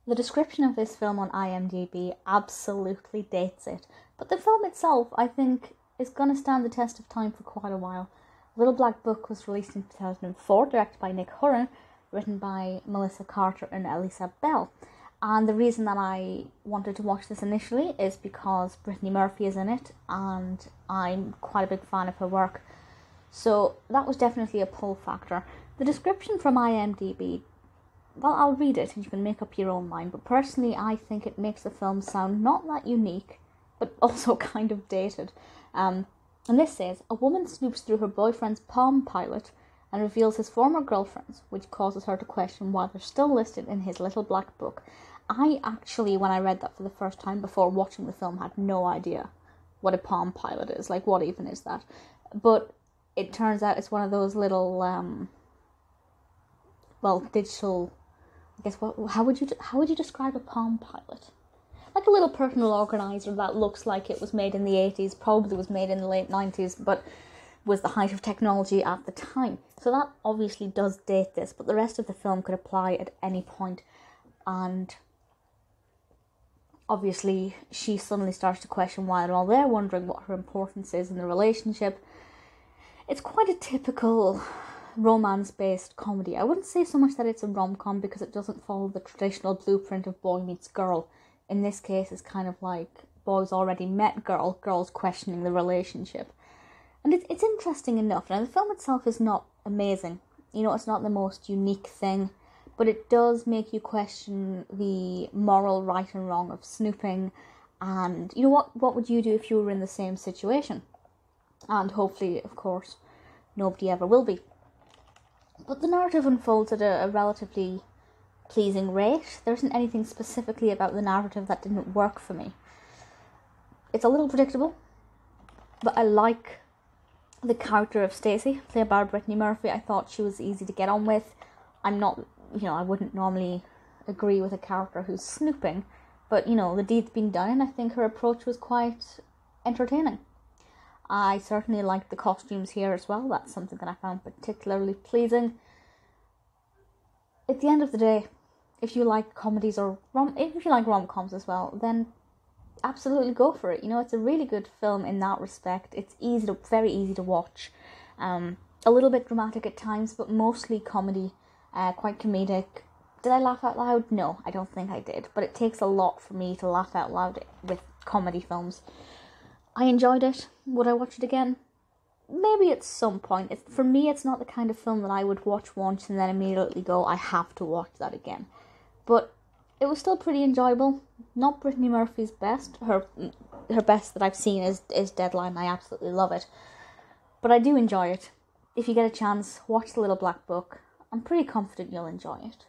The description of this film on IMDb absolutely dates it, but the film itself, I think, is going to stand the test of time for quite a while. Little Black Book was released in 2004, directed by Nick Hurran, written by Melissa Carter and Elisa Bell. And the reason that I wanted to watch this initially is because Brittany Murphy is in it, and I'm quite a big fan of her work. So that was definitely a pull factor. The description from IMDb, well, I'll read it and you can make up your own mind, but personally I think it makes the film sound not that unique, but also kind of dated. And this says, a woman snoops through her boyfriend's Palm Pilot and reveals his former girlfriends, which causes her to question why they're still listed in his little black book. I actually, when I read that for the first time before watching the film, had no idea what a Palm Pilot is. Like, what even is that? But it turns out it's one of those little, digital, I guess, how would you describe a Palm Pilot? Like a little personal organizer that looks like it was made in the 80s, probably was made in the late 90s, but was the height of technology at the time. So that obviously does date this, but the rest of the film could apply at any point. And obviously she suddenly starts to question why they're all there, wondering what her importance is in the relationship. It's quite a typical romance-based comedy. I wouldn't say so much that it's a rom-com because it doesn't follow the traditional blueprint of boy meets girl. In this case, it's kind of like boys already met girls questioning the relationship. And it's interesting enough. Now, the film itself is not amazing. You know, it's not the most unique thing, but it does make you question the moral right and wrong of snooping. And, you know, what would you do if you were in the same situation? And hopefully, of course, nobody ever will be. But the narrative unfolds at a relatively pleasing rate. There isn't anything specifically about the narrative that didn't work for me. It's a little predictable, but I like the character of Stacy, played by Brittany Murphy. I thought she was easy to get on with. I'm not, I wouldn't normally agree with a character who's snooping, but, the deed's been done, and I think her approach was quite entertaining. I certainly liked the costumes here as well. That's something that I found particularly pleasing. At the end of the day, if you like comedies or if you like rom-coms as well, then absolutely go for it. It's a really good film in that respect. It's very easy to watch. A little bit dramatic at times, but mostly comedy, quite comedic. Did I laugh out loud? No, I don't think I did. But it takes a lot for me to laugh out loud with comedy films. I enjoyed it. Would I watch it again? Maybe at some point. For me, it's not the kind of film that I would watch once and then immediately go, I have to watch that again. But it was still pretty enjoyable. Not Brittany Murphy's best. Her best that I've seen is Deadline. I absolutely love it. But I do enjoy it. If you get a chance, watch The Little Black Book. I'm pretty confident you'll enjoy it.